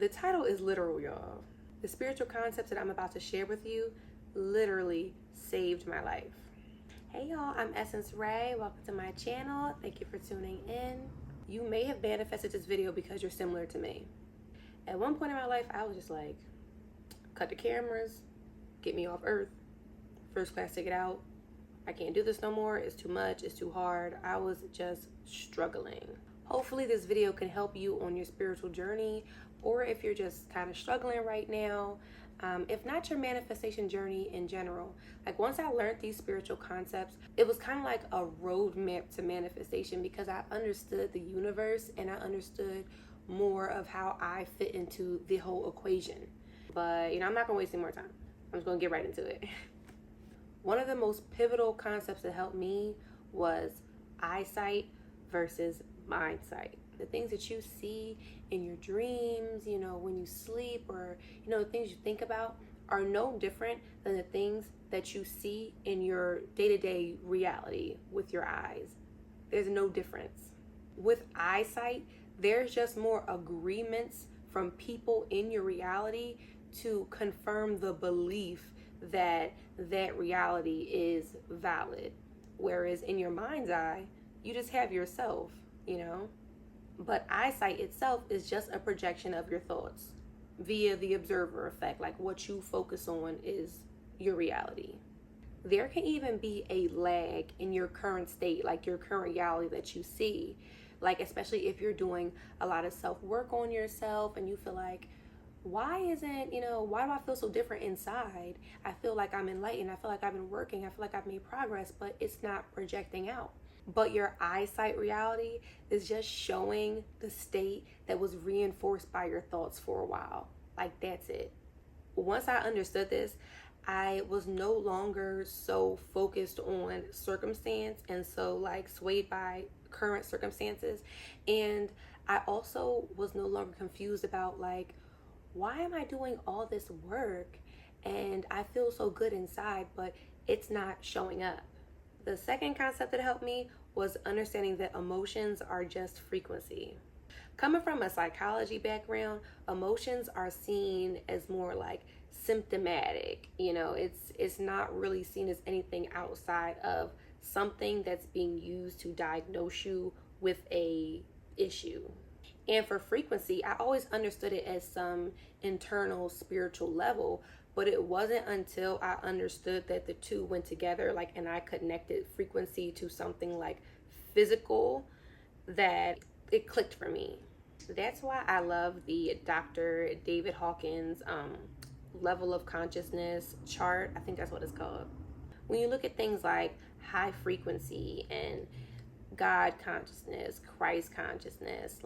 The title is literal, y'all. The spiritual concepts that I'm about to share with you literally saved my life. Hey y'all, I'm Essence Ray. Welcome to my channel. Thank you for tuning in. You may have manifested this video because you're similar to me. At one point in my life, I was just like, cut the cameras, get me off earth, first class ticket out. I can't do this no more. It's too much. It's too hard. I was just struggling. Hopefully this video can help you on your spiritual journey, or if you're just kind of struggling right now, if not your manifestation journey in general. Like once I learned these spiritual concepts, it was kind of like a roadmap to manifestation because I understood the universe and I understood more of how I fit into the whole equation. But I'm not gonna waste any more time. I'm just gonna get right into it. One of the most pivotal concepts that helped me was eyesight versus mindsight. The things that you see in your dreams, when you sleep, or the things you think about are no different than the things that you see in your day-to-day reality with your eyes. There's no difference. With eyesight, there's just more agreements from people in your reality to confirm the belief that that reality is valid. Whereas in your mind's eye, you just have yourself, But eyesight itself is just a projection of your thoughts via the observer effect. Like what you focus on is your reality. There can even be a lag in your current state, like your current reality that you see. Like especially if you're doing a lot of self-work on yourself and you feel like, why do I feel so different inside? I feel like I'm enlightened. I feel like I've been working. I feel like I've made progress, but it's not projecting out. But your eyesight reality is just showing the state that was reinforced by your thoughts for a while. Like that's it. Once I understood this, I was no longer so focused on circumstance and so like swayed by current circumstances. And I also was no longer confused about like, why am I doing all this work and I feel so good inside, but it's not showing up? The second concept that helped me was understanding that emotions are just frequency. Coming from a psychology background, emotions are seen as more like symptomatic. It's not really seen as anything outside of something that's being used to diagnose you with a issue. And for frequency, I always understood it as some internal spiritual level, but it wasn't until I understood that the two went together, and I connected frequency to something like physical, that it clicked for me. That's why I love the Dr. David Hawkins level of consciousness chart. I think that's what it's called. When you look at things like high frequency and God consciousness, Christ consciousness,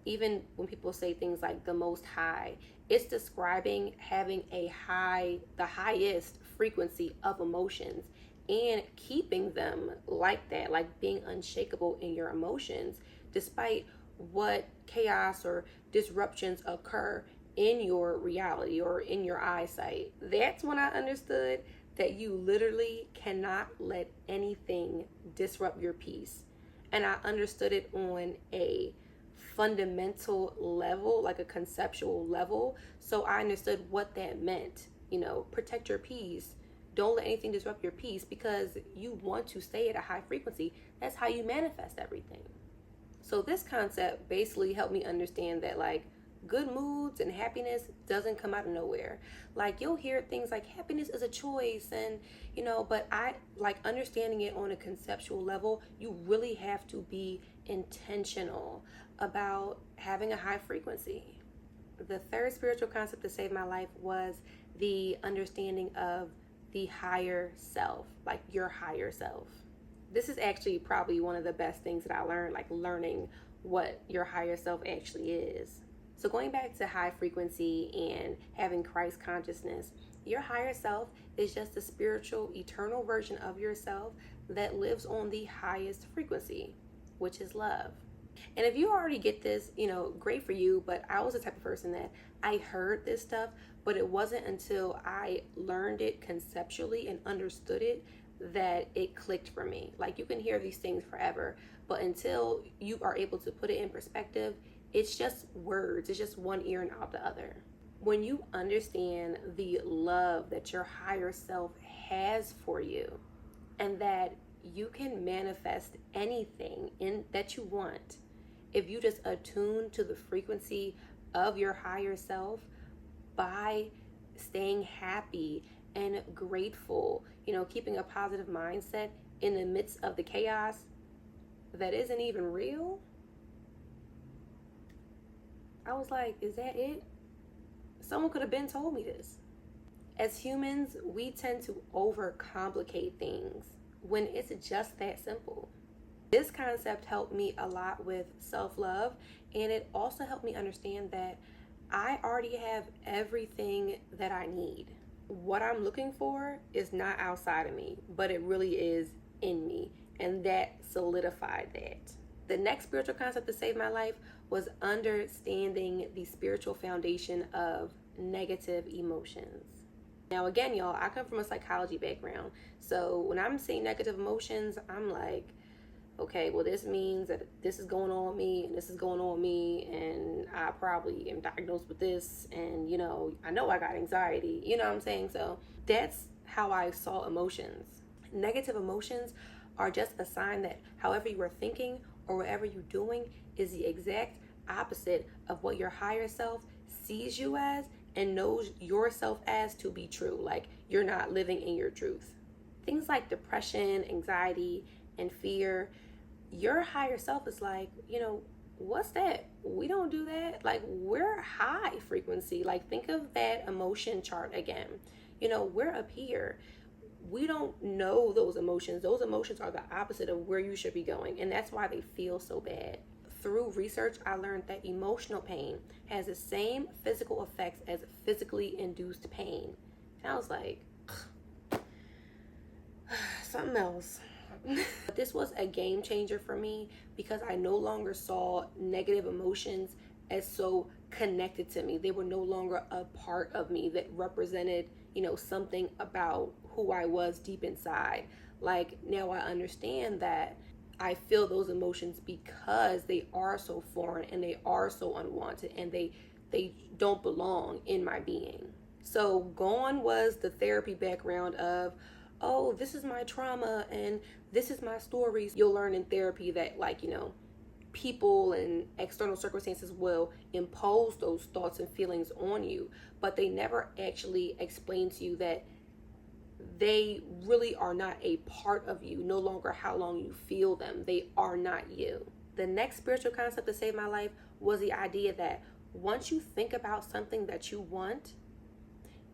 even when people say things like the most high, it's describing having the highest frequency of emotions and keeping them like that, like being unshakable in your emotions despite what chaos or disruptions occur in your reality or in your eyesight. That's when I understood that you literally cannot let anything disrupt your peace. And I understood it on a fundamental level, like a conceptual level. So I understood what that meant. Protect your peace. Don't let anything disrupt your peace because you want to stay at a high frequency. That's how you manifest everything. So this concept basically helped me understand that good moods and happiness doesn't come out of nowhere. You'll hear things like happiness is a choice and but I understanding it on a conceptual level. You really have to be intentional about having a high frequency. The third spiritual concept that saved my life was the understanding of the higher self, like your higher self. This is actually probably one of the best things that I learned, learning what your higher self actually is. So going back to high frequency and having Christ consciousness, your higher self is just a spiritual, eternal version of yourself that lives on the highest frequency, which is love. And if you already get this, great for you, but I was the type of person that I heard this stuff, but it wasn't until I learned it conceptually and understood it that it clicked for me. You can hear these things forever, but until you are able to put it in perspective, It's just words. It's just one ear and out the other. When you understand the love that your higher self has for you, and that you can manifest anything that you want if you just attune to the frequency of your higher self by staying happy and grateful, keeping a positive mindset in the midst of the chaos that isn't even real. I was like, is that it? Someone could have been told me this. As humans, we tend to overcomplicate things when it's just that simple. This concept helped me a lot with self-love, and it also helped me understand that I already have everything that I need. What I'm looking for is not outside of me, but it really is in me, and that solidified that. The next spiritual concept to save my life was understanding the spiritual foundation of negative emotions. Now again, y'all, I come from a psychology background, so when I'm saying negative emotions, I'm like, okay, well, this means that this is going on with me, and this is going on with me, and I probably am diagnosed with this, and I know I got anxiety, you know what I'm saying? So that's how I saw emotions. Negative emotions are just a sign that however you are thinking or whatever you're doing is the exact opposite of what your higher self sees you as and knows yourself as to be true. Like, you're not living in your truth. Things like depression, anxiety, and fear, your higher self is like, what's that? We don't do that. Like, we're high frequency. Like, think of that emotion chart again. We're up here. We don't know those emotions. Those emotions are the opposite of where you should be going. And that's why they feel so bad. Through research, I learned that emotional pain has the same physical effects as physically induced pain. And I was like, something else. This was a game changer for me because I no longer saw negative emotions as so connected to me. They were no longer a part of me that represented, something about who I was deep inside. Like, now I understand that I feel those emotions because they are so foreign and they are so unwanted and they don't belong in my being. So gone was the therapy background of, oh, this is my trauma and this is my stories. You'll learn in therapy that, like, people and external circumstances will impose those thoughts and feelings on you, but they never actually explain to you that they really are not a part of you, no longer how long you feel them. They are not you. The next spiritual concept to save my life was the idea that once you think about something that you want,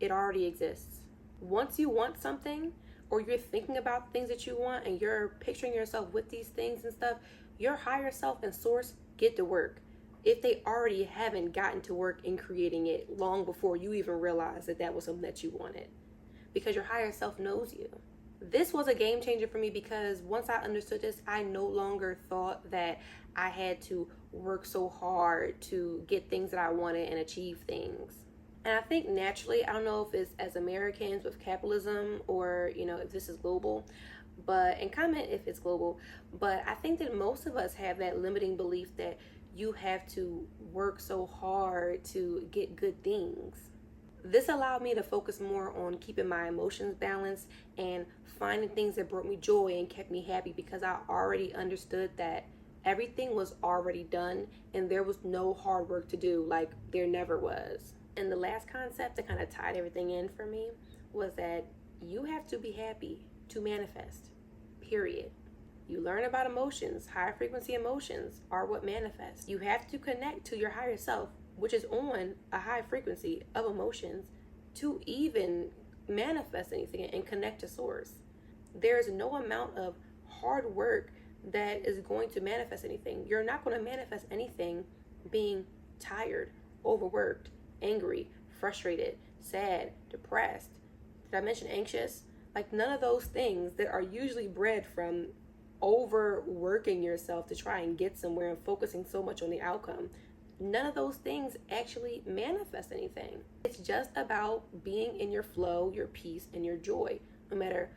it already exists. Once you want something, or you're thinking about things that you want and you're picturing yourself with these things and stuff, your higher self and source get to work. If they already haven't gotten to work in creating it long before you even realized that that was something that you wanted. Because your higher self knows you. This was a game changer for me because once I understood this, I no longer thought that I had to work so hard to get things that I wanted and achieve things. And I think naturally, I don't know if it's as Americans with capitalism or, if this is global, and comment if it's global, but I think that most of us have that limiting belief that you have to work so hard to get good things. This allowed me to focus more on keeping my emotions balanced and finding things that brought me joy and kept me happy because I already understood that everything was already done and there was no hard work to do, like there never was. And the last concept that kind of tied everything in for me was that you have to be happy to manifest, period. You learn about emotions. High frequency emotions are what manifest. You have to connect to your higher self, which is on a high frequency of emotions, to even manifest anything and connect to source. There is no amount of hard work that is going to manifest anything. You're not going to manifest anything being tired, overworked, angry, frustrated, sad, depressed. Did I mention anxious? Like, none of those things that are usually bred from overworking yourself to try and get somewhere and focusing so much on the outcome. None of those things actually manifest anything. It's just about being in your flow, your peace, and your joy. No matter,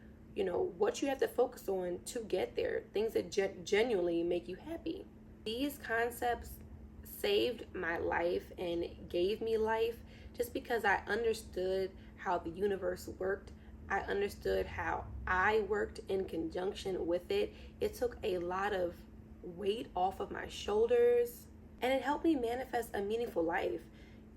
what you have to focus on to get there. Things that genuinely make you happy. These concepts saved my life and gave me life just because I understood how the universe worked. I understood how I worked in conjunction with it. It took a lot of weight off of my shoulders, and it helped me manifest a meaningful life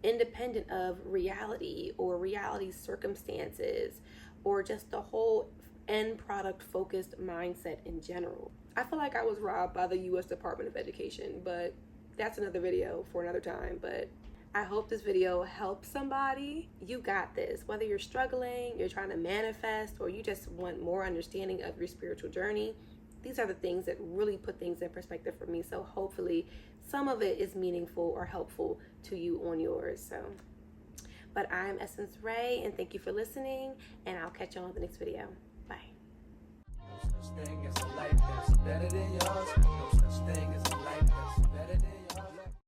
independent of reality or reality circumstances or just the whole end product focused mindset in general. I feel like I was robbed by the U.S. Department of Education, but that's another video for another time. But I hope this video helps somebody. You got this. Whether you're struggling, you're trying to manifest, or you just want more understanding of your spiritual journey, these are the things that really put things in perspective for me. So hopefully some of it is meaningful or helpful to you on yours. But I'm Essence Ray, and thank you for listening, and I'll catch you on the next video. Bye. No such thing as a life that's better than yours. No such thing as a life that's better than